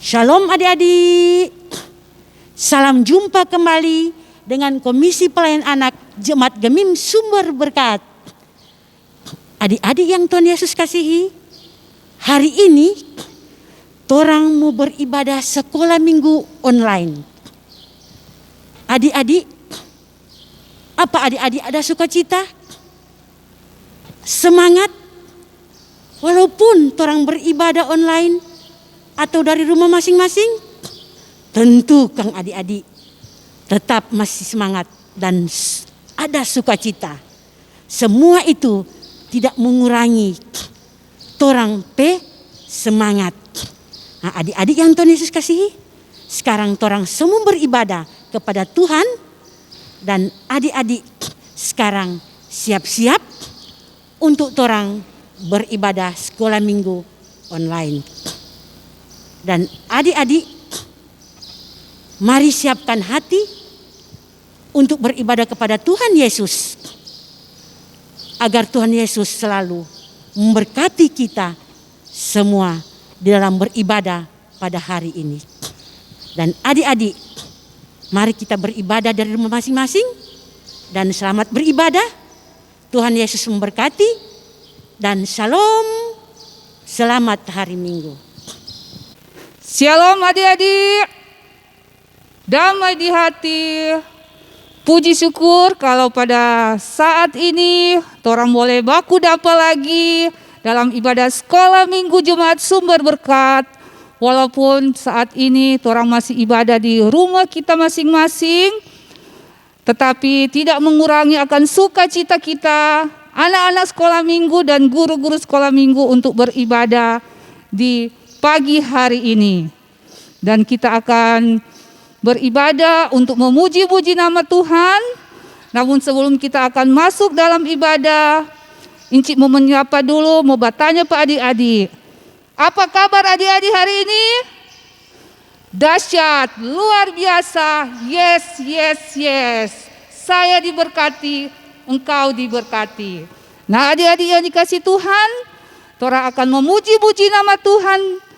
Shalom adik-adik. Salam jumpa kembali dengan Komisi Pelayan Anak Jemaat Gemim Sumber Berkat. Adik-adik yang Tuhan Yesus kasihi, hari ini torang mau beribadah sekolah minggu online. Adik-adik, apa adik-adik ada sukacita? Semangat? Walaupun torang beribadah online atau dari rumah masing-masing, tentu Kang adik-adik tetap masih semangat dan ada sukacita. Semua itu tidak mengurangi torang semangat. Nah, adik-adik yang Tuhan Yesus kasihi, sekarang torang semua beribadah kepada Tuhan, dan adik-adik sekarang siap-siap untuk torang beribadah sekolah minggu online. Dan adik-adik, mari siapkan hati untuk beribadah kepada Tuhan Yesus, agar Tuhan Yesus selalu memberkati kita semua di dalam beribadah pada hari ini. Dan adik-adik, mari kita beribadah dari rumah masing-masing, dan selamat beribadah. Tuhan Yesus memberkati, dan shalom, selamat hari Minggu. Shalom adik-adik, damai di hati, puji syukur kalau pada saat ini torang boleh baku dapa lagi dalam ibadah sekolah minggu Jemaat Sumber Berkat. Walaupun saat ini torang masih ibadah di rumah kita masing-masing, tetapi tidak mengurangi akan sukacita kita, anak-anak sekolah minggu dan guru-guru sekolah minggu untuk beribadah di pagi hari ini. Dan kita akan beribadah untuk memuji-puji nama Tuhan. Namun sebelum kita akan masuk dalam ibadah, Incik mau menyapa dulu, mau bertanya Pak adik-adik. Apa kabar adik-adik hari ini? Dahsyat, luar biasa. Yes, yes, yes. Saya diberkati, engkau diberkati. Nah adik-adik yang dikasih Tuhan, torang akan memuji-puji nama Tuhan.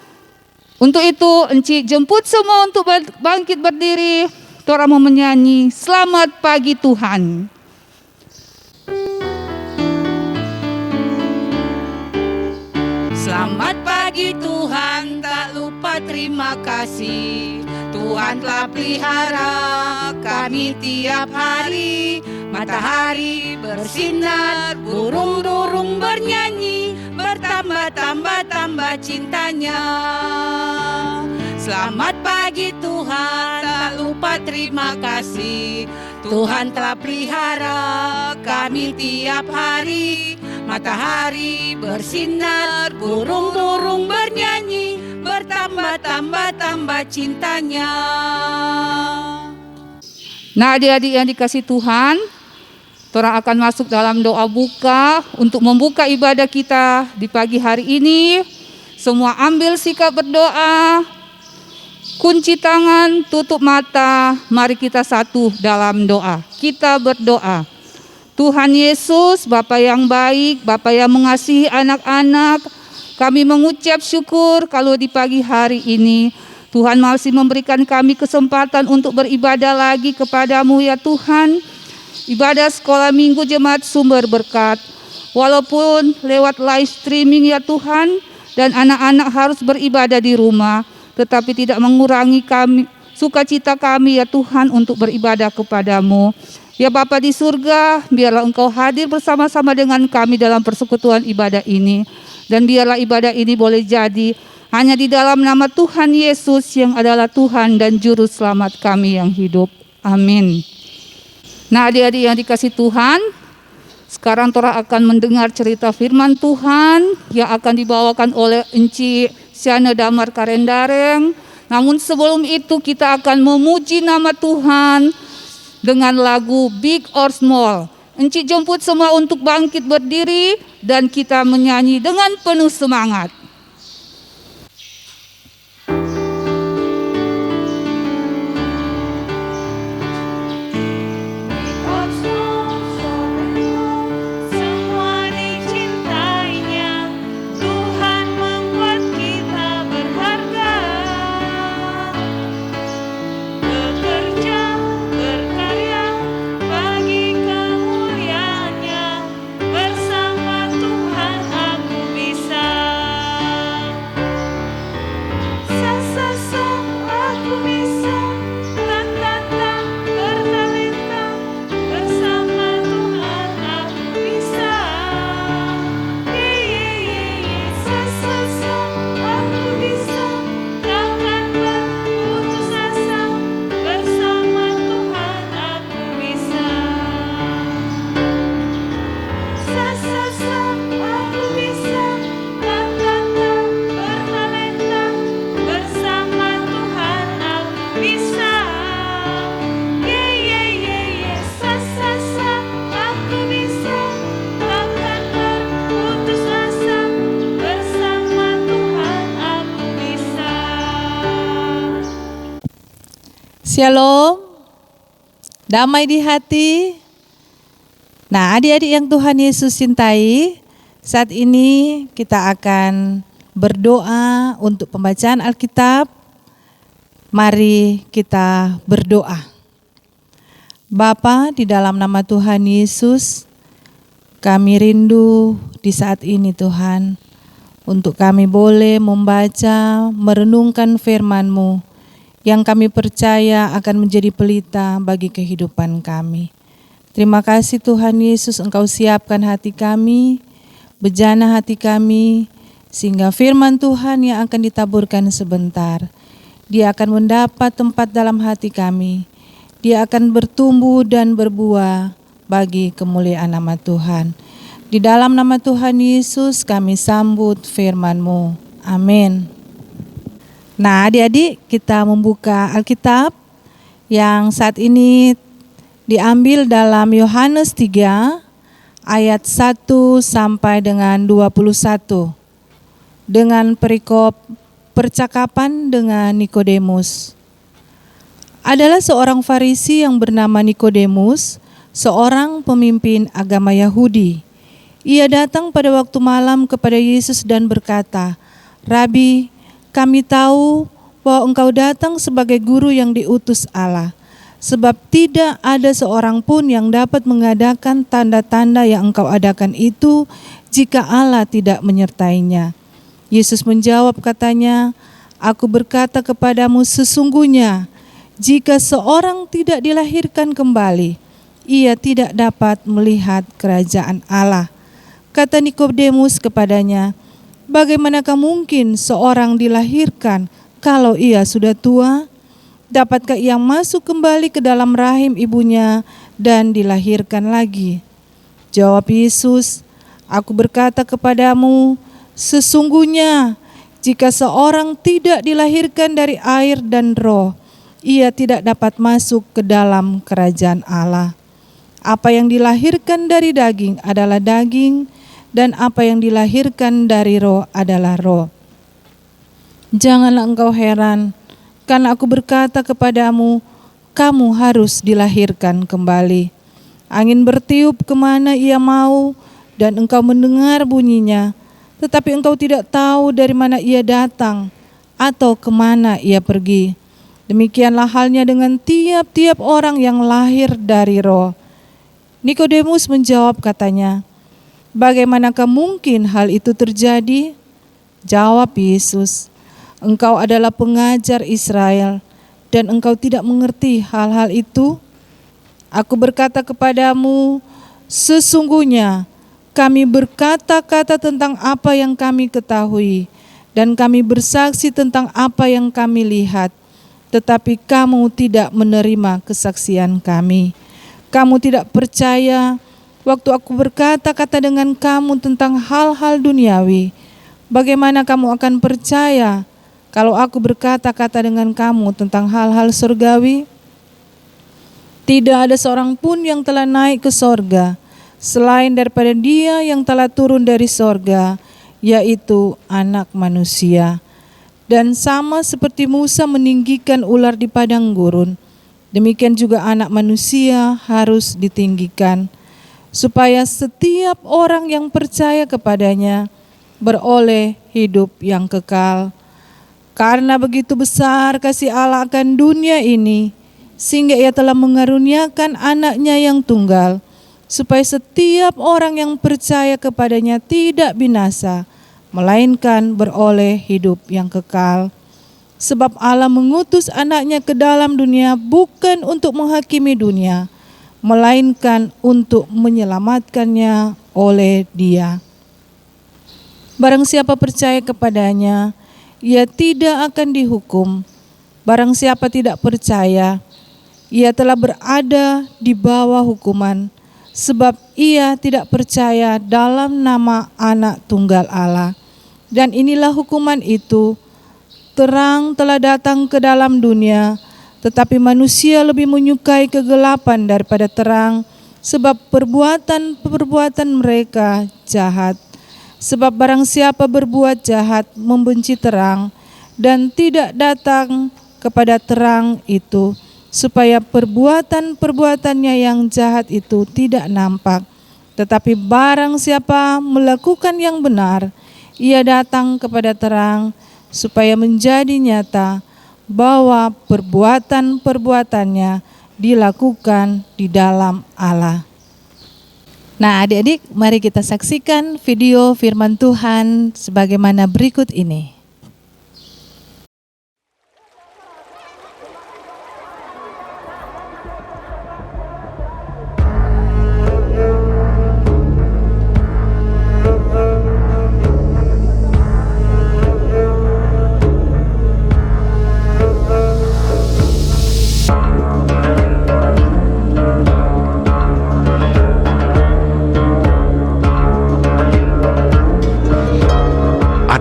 Untuk itu Encik jemput semua untuk bangkit berdiri. Torang mau menyanyi Selamat Pagi Tuhan. Selamat pagi Tuhan, tak lupa terima kasih. Tuhan telah pelihara kami tiap hari. Matahari bersinar, burung-burung bernyanyi, bertambah-tambah cintanya. Selamat pagi Tuhan, tak lupa terima kasih. Tuhan telah pelihara kami tiap hari. Matahari bersinar, burung-burung bernyanyi, bertambah-tambah cintanya. Nah adik-adik yang dikasih Tuhan, torang akan masuk dalam doa buka untuk membuka ibadah kita di pagi hari ini. Semua ambil sikap berdoa, kunci tangan, tutup mata, mari kita satu dalam doa. Kita berdoa. Tuhan Yesus, Bapa yang baik, Bapa yang mengasihi anak-anak, kami mengucap syukur kalau di pagi hari ini Tuhan masih memberikan kami kesempatan untuk beribadah lagi kepadamu ya Tuhan. Ibadah sekolah minggu Jemaat Sumber Berkat, walaupun lewat live streaming ya Tuhan, dan anak-anak harus beribadah di rumah, tetapi tidak mengurangi kami sukacita kami ya Tuhan untuk beribadah kepadamu. Ya Bapa di surga, biarlah Engkau hadir bersama-sama dengan kami dalam persekutuan ibadah ini, dan biarlah ibadah ini boleh jadi hanya di dalam nama Tuhan Yesus yang adalah Tuhan dan Juru Selamat kami yang hidup. Amin. Nah adik-adik yang dikasih Tuhan, sekarang torang akan mendengar cerita firman Tuhan yang akan dibawakan oleh Encik Siana Damar Karendareng. Namun sebelum itu kita akan memuji nama Tuhan dengan lagu Big or Small. Encik jemput semua untuk bangkit berdiri dan kita menyanyi dengan penuh semangat. Semua dicintainya, Tuhan membuat kita berharga. Shalom, damai di hati. Nah, adik-adik yang Tuhan Yesus cintai, saat ini kita akan berdoa untuk pembacaan Alkitab. Mari kita berdoa. Bapa, di dalam nama Tuhan Yesus, kami rindu di saat ini Tuhan, untuk kami boleh membaca, merenungkan firman-Mu, yang kami percaya akan menjadi pelita bagi kehidupan kami. Terima kasih Tuhan Yesus, Engkau siapkan hati kami, bejana hati kami, sehingga firman Tuhan yang akan ditaburkan sebentar, dia akan mendapat tempat dalam hati kami. Dia akan bertumbuh dan berbuah bagi kemuliaan nama Tuhan. Di dalam nama Tuhan Yesus kami sambut firman-Mu. Amin. Nah, adik-adik, kita membuka Alkitab yang saat ini diambil dalam Yohanes 3 ayat 1 sampai dengan 21 dengan perikop percakapan dengan Nikodemus. Adalah seorang Farisi yang bernama Nikodemus, seorang pemimpin agama Yahudi. Ia datang pada waktu malam kepada Yesus dan berkata, "Rabi, kami tahu bahwa Engkau datang sebagai guru yang diutus Allah, sebab tidak ada seorang pun yang dapat mengadakan tanda-tanda yang Engkau adakan itu jika Allah tidak menyertainya." Yesus menjawab katanya, "Aku berkata kepadamu sesungguhnya, jika seorang tidak dilahirkan kembali, ia tidak dapat melihat kerajaan Allah." Kata Nikodemus kepadanya, "Bagaimanakah mungkin seorang dilahirkan kalau ia sudah tua? Dapatkah ia masuk kembali ke dalam rahim ibunya dan dilahirkan lagi?" Jawab Yesus, "Aku berkata kepadamu, sesungguhnya jika seorang tidak dilahirkan dari air dan roh, ia tidak dapat masuk ke dalam kerajaan Allah. Apa yang dilahirkan dari daging adalah daging, dan apa yang dilahirkan dari roh adalah roh. Janganlah engkau heran, karena aku berkata kepadamu, kamu harus dilahirkan kembali. Angin bertiup kemana ia mau, dan engkau mendengar bunyinya, tetapi engkau tidak tahu dari mana ia datang, atau kemana ia pergi. Demikianlah halnya dengan tiap-tiap orang yang lahir dari roh." Nikodemus menjawab katanya, "Bagaimanakah mungkin hal itu terjadi?" Jawab Yesus, "Engkau adalah pengajar Israel, dan engkau tidak mengerti hal-hal itu? Aku berkata kepadamu, sesungguhnya kami berkata-kata tentang apa yang kami ketahui, dan kami bersaksi tentang apa yang kami lihat, tetapi kamu tidak menerima kesaksian kami. Kamu tidak percaya waktu aku berkata-kata dengan kamu tentang hal-hal duniawi. Bagaimana kamu akan percaya kalau aku berkata-kata dengan kamu tentang hal-hal surgawi? Tidak ada seorang pun yang telah naik ke sorga selain daripada Dia yang telah turun dari sorga, yaitu Anak Manusia. Dan sama seperti Musa meninggikan ular di padang gurun, demikian juga Anak Manusia harus ditinggikan, supaya setiap orang yang percaya kepadanya beroleh hidup yang kekal. Karena begitu besar kasih Allah akan dunia ini, sehingga Ia telah mengaruniakan anaknya yang tunggal, supaya setiap orang yang percaya kepadanya tidak binasa, melainkan beroleh hidup yang kekal. Sebab Allah mengutus anaknya ke dalam dunia bukan untuk menghakimi dunia, melainkan untuk menyelamatkannya oleh Dia. Barang siapa percaya kepadanya, ia tidak akan dihukum. Barang siapa tidak percaya, ia telah berada di bawah hukuman, sebab ia tidak percaya dalam nama Anak Tunggal Allah. Dan inilah hukuman itu, terang telah datang ke dalam dunia, tetapi manusia lebih menyukai kegelapan daripada terang, sebab perbuatan-perbuatan mereka jahat. Sebab barang siapa berbuat jahat membenci terang, dan tidak datang kepada terang itu, supaya perbuatan-perbuatannya yang jahat itu tidak nampak. Tetapi barang siapa melakukan yang benar, ia datang kepada terang, supaya menjadi nyata bahwa perbuatan-perbuatannya dilakukan di dalam Allah. Nah, adik-adik, mari kita saksikan video firman Tuhan sebagaimana berikut ini.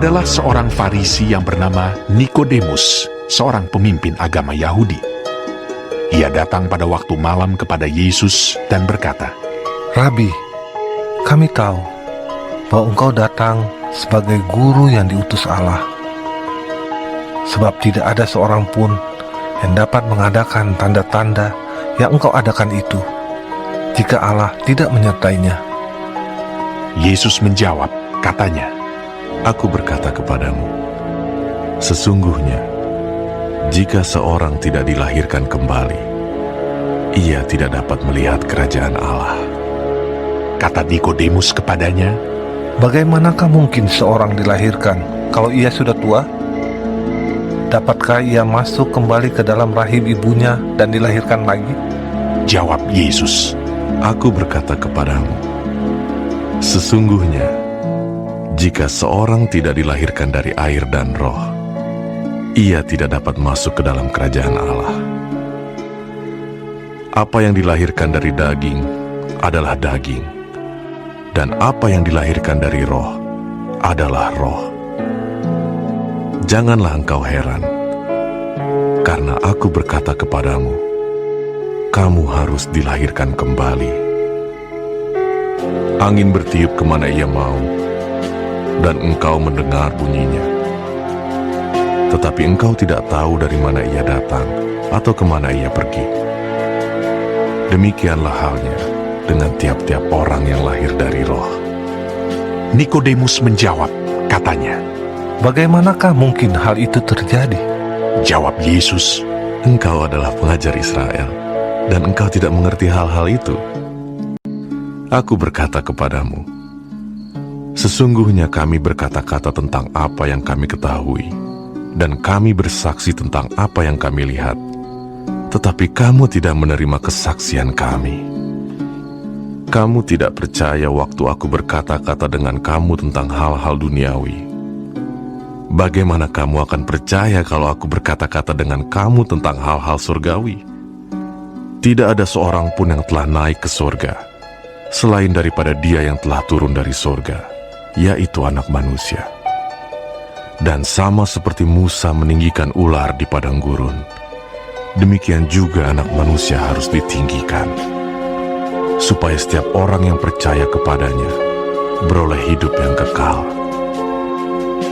Adalah seorang Farisi yang bernama Nikodemus, seorang pemimpin agama Yahudi. Ia datang pada waktu malam kepada Yesus dan berkata, Rabi, kami tahu bahwa engkau datang sebagai guru yang diutus Allah. Sebab tidak ada seorang pun yang dapat mengadakan tanda-tanda yang engkau adakan itu, jika Allah tidak menyertainya. Yesus menjawab, katanya, Aku berkata kepadamu, sesungguhnya, jika seorang tidak dilahirkan kembali, ia tidak dapat melihat kerajaan Allah. Kata Nikodemus kepadanya, Bagaimanakah mungkin seorang dilahirkan kalau ia sudah tua? Dapatkah ia masuk kembali ke dalam rahim ibunya dan dilahirkan lagi? Jawab Yesus, Aku berkata kepadamu, sesungguhnya, jika seorang tidak dilahirkan dari air dan roh, ia tidak dapat masuk ke dalam kerajaan Allah. Apa yang dilahirkan dari daging adalah daging, dan apa yang dilahirkan dari roh adalah roh. Janganlah engkau heran, karena aku berkata kepadamu, kamu harus dilahirkan kembali. Angin bertiup kemana ia mau, dan engkau mendengar bunyinya. Tetapi engkau tidak tahu dari mana ia datang atau kemana ia pergi. Demikianlah halnya dengan tiap-tiap orang yang lahir dari roh. Nikodemus menjawab, katanya, Bagaimanakah mungkin hal itu terjadi? Jawab Yesus, Engkau adalah pengajar Israel, dan engkau tidak mengerti hal-hal itu. Aku berkata kepadamu, sesungguhnya kami berkata-kata tentang apa yang kami ketahui, dan kami bersaksi tentang apa yang kami lihat, tetapi kamu tidak menerima kesaksian kami. Kamu tidak percaya waktu aku berkata-kata dengan kamu tentang hal-hal duniawi. Bagaimana kamu akan percaya kalau aku berkata-kata dengan kamu tentang hal-hal surgawi? Tidak ada seorang pun yang telah naik ke surga, selain daripada Dia yang telah turun dari surga, yaitu Anak Manusia. Dan sama seperti Musa meninggikan ular di padang gurun, demikian juga Anak Manusia harus ditinggikan, supaya setiap orang yang percaya kepadanya beroleh hidup yang kekal.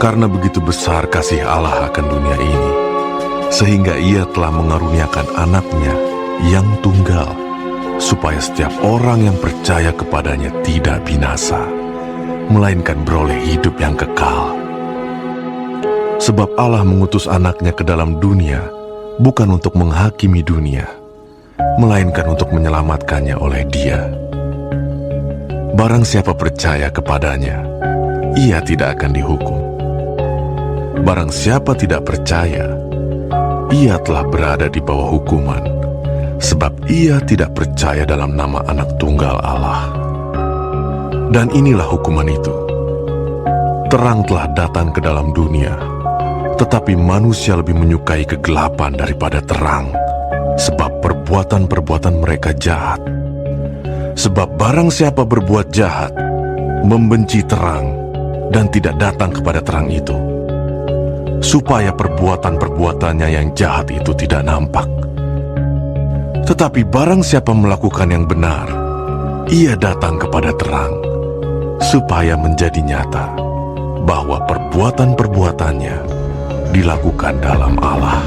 Karena begitu besar kasih Allah akan dunia ini, sehingga Ia telah mengaruniakan Anaknya yang tunggal, supaya setiap orang yang percaya kepadanya tidak binasa, melainkan beroleh hidup yang kekal. Sebab Allah mengutus Anaknya ke dalam dunia, bukan untuk menghakimi dunia, melainkan untuk menyelamatkannya oleh Dia. Barang siapa percaya kepadanya, ia tidak akan dihukum. Barang siapa tidak percaya, ia telah berada di bawah hukuman, sebab ia tidak percaya dalam nama Anak Tunggal Allah. Dan inilah hukuman itu. Terang telah datang ke dalam dunia, tetapi manusia lebih menyukai kegelapan daripada terang, sebab perbuatan-perbuatan mereka jahat. Sebab barang siapa berbuat jahat, membenci terang, dan tidak datang kepada terang itu, supaya perbuatan-perbuatannya yang jahat itu tidak nampak. Tetapi barang siapa melakukan yang benar, ia datang kepada terang, supaya menjadi nyata bahwa perbuatan-perbuatannya dilakukan dalam Allah.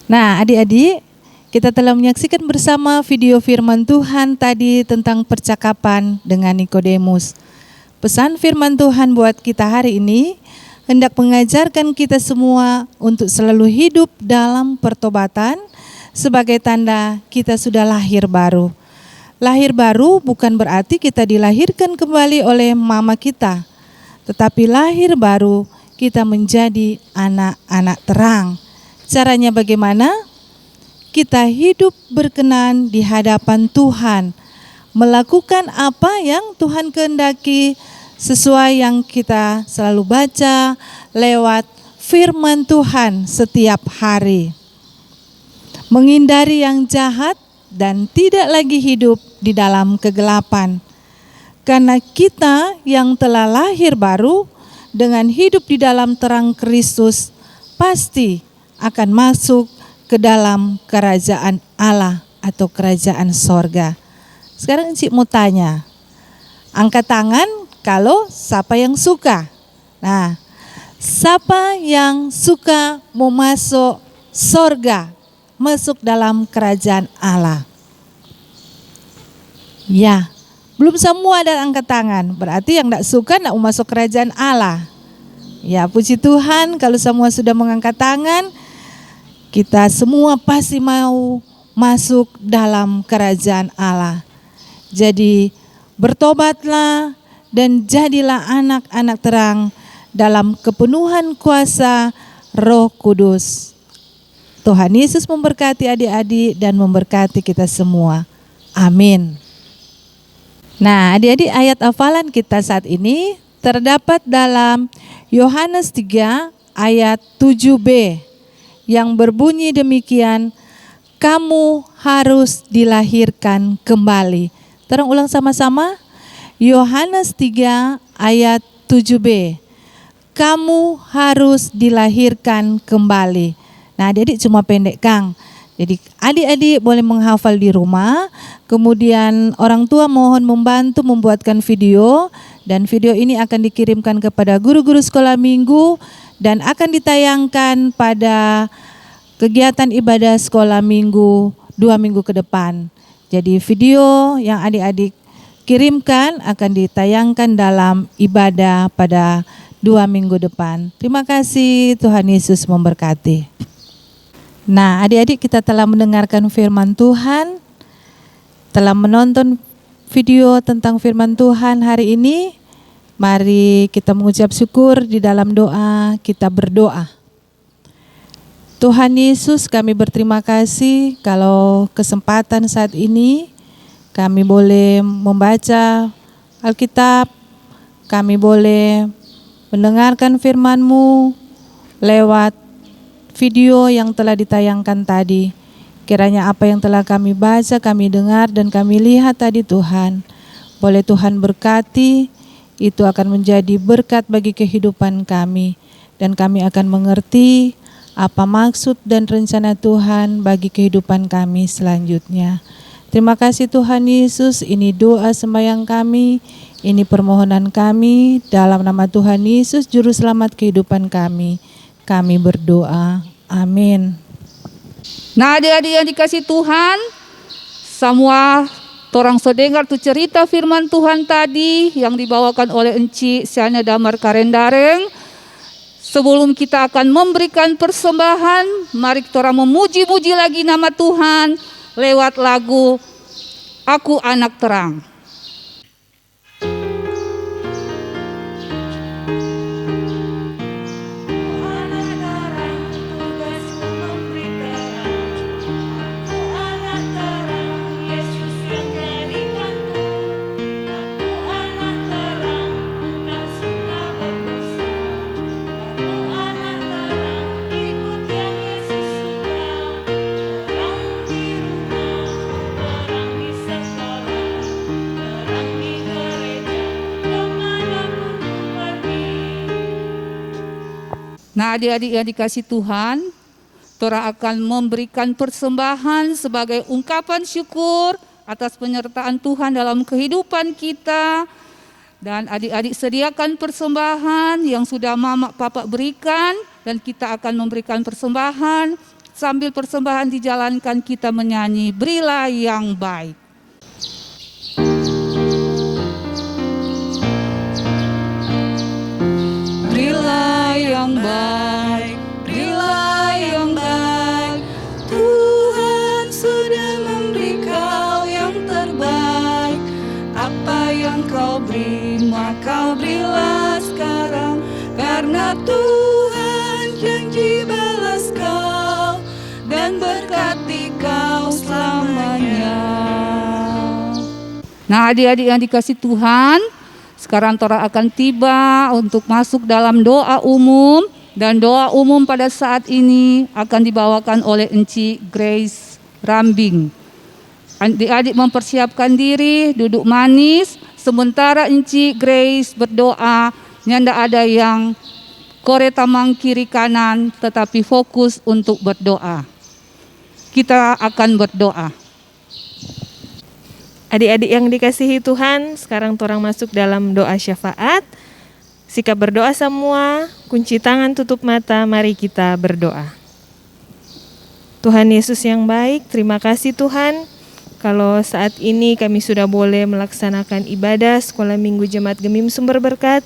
Nah, adik-adik, kita telah menyaksikan bersama video firman Tuhan tadi tentang percakapan dengan Nikodemus. Pesan firman Tuhan buat kita hari ini hendak mengajarkan kita semua untuk selalu hidup dalam pertobatan sebagai tanda kita sudah lahir baru. Lahir baru bukan berarti kita dilahirkan kembali oleh mama kita, tetapi lahir baru kita menjadi anak-anak terang. Caranya bagaimana? Kita hidup berkenan di hadapan Tuhan, melakukan apa yang Tuhan kehendaki sesuai yang kita selalu baca lewat firman Tuhan setiap hari. Menghindari yang jahat dan tidak lagi hidup di dalam kegelapan. Karena kita yang telah lahir baru dengan hidup di dalam terang Kristus pasti akan masuk ke dalam kerajaan Allah atau kerajaan sorga. Sekarang Cik mau tanya, angkat tangan kalau siapa yang suka. Nah, siapa yang suka mau masuk sorga, masuk dalam kerajaan Allah? Ya, belum semua ada angkat tangan, berarti yang tidak suka tidak mau masuk kerajaan Allah. Ya, puji Tuhan kalau semua sudah mengangkat tangan. Kita semua pasti mau masuk dalam kerajaan Allah. Jadi bertobatlah dan jadilah anak-anak terang dalam kepenuhan kuasa Roh Kudus. Tuhan Yesus memberkati adik-adik dan memberkati kita semua. Amin. Nah, adik-adik, ayat hafalan kita saat ini terdapat dalam Yohanes 3 ayat 7b. Yang berbunyi demikian, kamu harus dilahirkan kembali. Terang ulang sama-sama, Yohanes 3 ayat 7b. Kamu harus dilahirkan kembali. Nah, adik-adik cuma pendek Kang. Jadi adik-adik boleh menghafal di rumah, kemudian orang tua mohon membantu membuatkan video, dan video ini akan dikirimkan kepada guru-guru sekolah minggu dan akan ditayangkan pada kegiatan ibadah sekolah minggu 2 minggu ke depan. Jadi video yang adik-adik kirimkan akan ditayangkan dalam ibadah pada 2 minggu depan. Terima kasih, Tuhan Yesus memberkati. Nah, adik-adik, kita telah mendengarkan firman Tuhan, telah menonton video tentang firman Tuhan hari ini. Mari kita mengucap syukur di dalam doa, kita berdoa. Tuhan Yesus, kami berterima kasih kalau kesempatan saat ini kami boleh membaca Alkitab, kami boleh mendengarkan firman-Mu lewat video yang telah ditayangkan tadi. Kiranya apa yang telah kami baca, kami dengar dan kami lihat tadi Tuhan, boleh Tuhan berkati, itu akan menjadi berkat bagi kehidupan kami. Dan kami akan mengerti apa maksud dan rencana Tuhan bagi kehidupan kami selanjutnya. Terima kasih Tuhan Yesus, ini doa sembahyang kami, ini permohonan kami, dalam nama Tuhan Yesus, Juru Selamat kehidupan kami. Kami berdoa, amin. Nah, adik-adik yang dikasih Tuhan, semua torang so dengar tu cerita firman Tuhan tadi yang dibawakan oleh Enci Siana Damar Karendareng. Sebelum kita akan memberikan persembahan, mari kita memuji-muji lagi nama Tuhan lewat lagu Aku Anak Terang. Nah, adik-adik yang dikasih Tuhan, Tora akan memberikan persembahan sebagai ungkapan syukur atas penyertaan Tuhan dalam kehidupan kita. Dan adik-adik sediakan persembahan yang sudah mama papa berikan, dan kita akan memberikan persembahan sambil persembahan dijalankan kita menyanyi Berilah yang Baik. Berilah yang baik, berilah yang baik, Tuhan sudah memberi kau yang terbaik. Apa yang kau beri, maka berilah sekarang, karena Tuhan janji balas kau dan berkati kau selamanya. Nah, adik-adik yang dikasih Tuhan, sekarang Tora akan tiba untuk masuk dalam doa umum, dan doa umum pada saat ini akan dibawakan oleh Enci Grace Rambing. Adik-adik mempersiapkan diri, duduk manis, sementara Enci Grace berdoa, nyanda ada yang kore tamang kiri kanan, tetapi fokus untuk berdoa. Kita akan berdoa. Adik-adik yang dikasihi Tuhan, sekarang torang masuk dalam doa syafaat. Sikap berdoa semua, kunci tangan, tutup mata, mari kita berdoa. Tuhan Yesus yang baik, terima kasih Tuhan, kalau saat ini kami sudah boleh melaksanakan ibadah Sekolah Minggu Jemaat Gemim Sumber Berkat.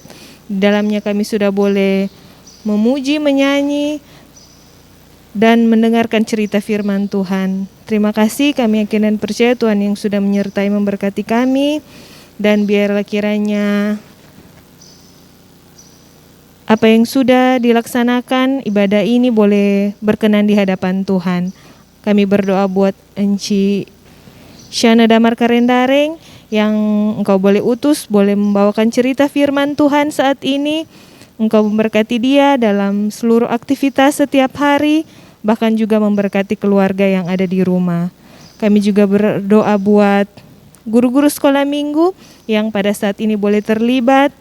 Di dalamnya kami sudah boleh memuji, menyanyi, dan mendengarkan cerita firman Tuhan. Terima kasih, kami yakin dan percaya Tuhan yang sudah menyertai memberkati kami, dan biarlah kiranya apa yang sudah dilaksanakan ibadah ini boleh berkenan di hadapan Tuhan. Kami berdoa buat Enci Shana Damar Karendareng yang Engkau boleh utus, boleh membawakan cerita firman Tuhan saat ini. Engkau memberkati dia dalam seluruh aktivitas setiap hari, bahkan juga memberkati keluarga yang ada di rumah. Kami juga berdoa buat guru-guru sekolah minggu yang pada saat ini boleh terlibat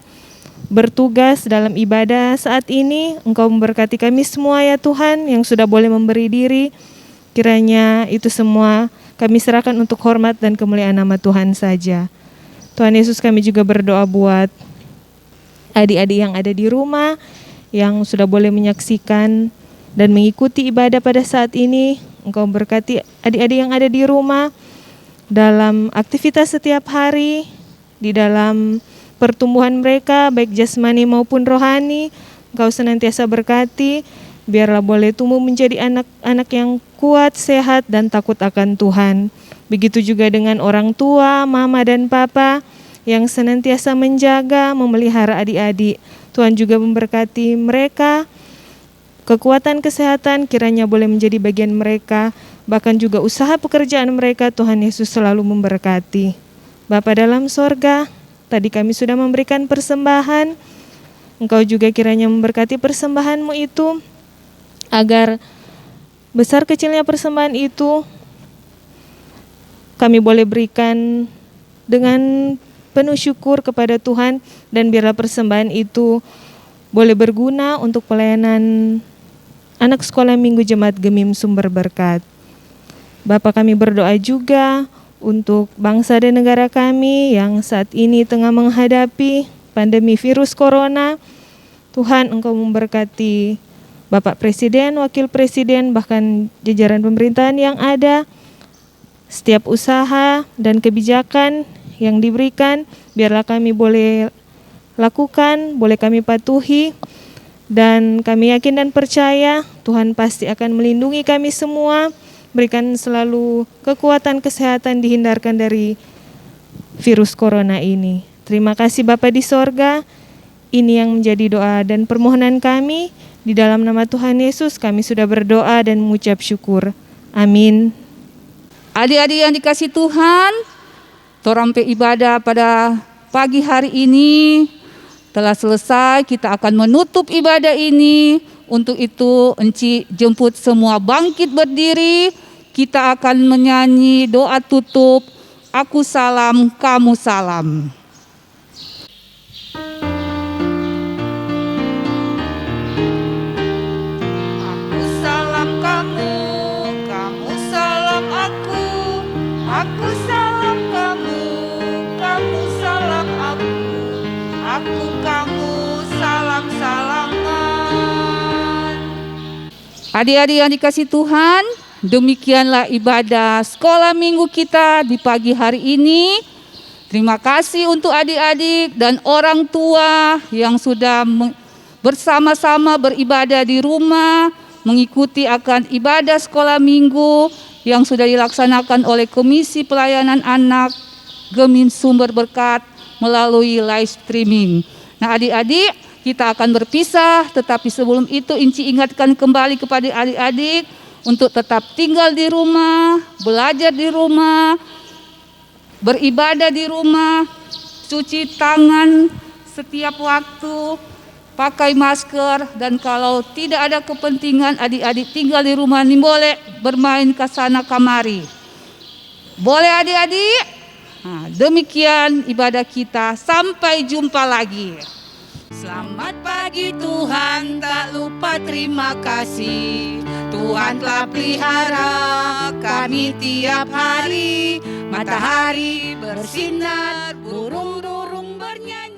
bertugas dalam ibadah saat ini. Engkau memberkati kami semua ya Tuhan yang sudah boleh memberi diri. Kiranya itu semua kami serahkan untuk hormat dan kemuliaan nama Tuhan saja. Tuhan Yesus, kami juga berdoa buat adik-adik yang ada di rumah, yang sudah boleh menyaksikan dan mengikuti ibadah pada saat ini. Engkau berkati adik-adik yang ada di rumah dalam aktivitas setiap hari, di dalam pertumbuhan mereka baik jasmani maupun rohani. Engkau senantiasa berkati, biarlah boleh tumbuh menjadi anak-anak yang kuat, sehat, dan takut akan Tuhan. Begitu juga dengan orang tua, mama dan papa yang senantiasa menjaga, memelihara adik-adik. Tuhan juga memberkati mereka, kekuatan kesehatan kiranya boleh menjadi bagian mereka, bahkan juga usaha pekerjaan mereka. Tuhan Yesus selalu memberkati. Bapa dalam sorga, tadi kami sudah memberikan persembahan, Engkau juga kiranya memberkati persembahan-Mu itu, agar besar kecilnya persembahan itu kami boleh berikan dengan penuh syukur kepada Tuhan, dan biarlah persembahan itu boleh berguna untuk pelayanan anak sekolah minggu Jemaat Gemim Sumber Berkat. Bapa, kami berdoa juga untuk bangsa dan negara kami yang saat ini tengah menghadapi pandemi virus corona. Tuhan, Engkau memberkati Bapak Presiden, Wakil Presiden, bahkan jajaran pemerintahan yang ada, setiap usaha dan kebijakan yang diberikan, biarlah kami boleh lakukan, boleh kami patuhi, dan kami yakin dan percaya Tuhan pasti akan melindungi kami semua, berikan selalu kekuatan kesehatan, dihindarkan dari virus corona ini. Terima kasih Bapa di sorga, ini yang menjadi doa dan permohonan kami. Di dalam nama Tuhan Yesus kami sudah berdoa dan mengucap syukur. Amin. Adik-adik yang dikasih Tuhan, Torampe ibadah pada pagi hari ini telah selesai. Kita akan menutup ibadah ini. Untuk itu Enci jemput semua bangkit berdiri. Kita akan menyanyi doa tutup, Aku salam, kamu salam. Aku salam kamu, kamu salam aku. Aku salam kamu, kamu salam aku. Aku kamu salam-salaman. Adik-adik yang dikasihi Tuhan, demikianlah ibadah sekolah minggu kita di pagi hari ini. Terima kasih untuk adik-adik dan orang tua yang sudah bersama-sama beribadah di rumah, mengikuti akan ibadah sekolah minggu yang sudah dilaksanakan oleh Komisi Pelayanan Anak Gemin Sumber Berkat melalui live streaming. Nah, adik-adik, kita akan berpisah, tetapi sebelum itu Inci ingatkan kembali kepada adik-adik untuk tetap tinggal di rumah, belajar di rumah, beribadah di rumah, cuci tangan setiap waktu, pakai masker, dan kalau tidak ada kepentingan adik-adik tinggal di rumah ini boleh bermain ke sana kamari. Boleh adik-adik? Nah, demikian ibadah kita, sampai jumpa lagi. Selamat pagi Tuhan, tak lupa terima kasih. Tuhan telah pelihara kami tiap hari. Matahari bersinar, burung-burung bernyanyi.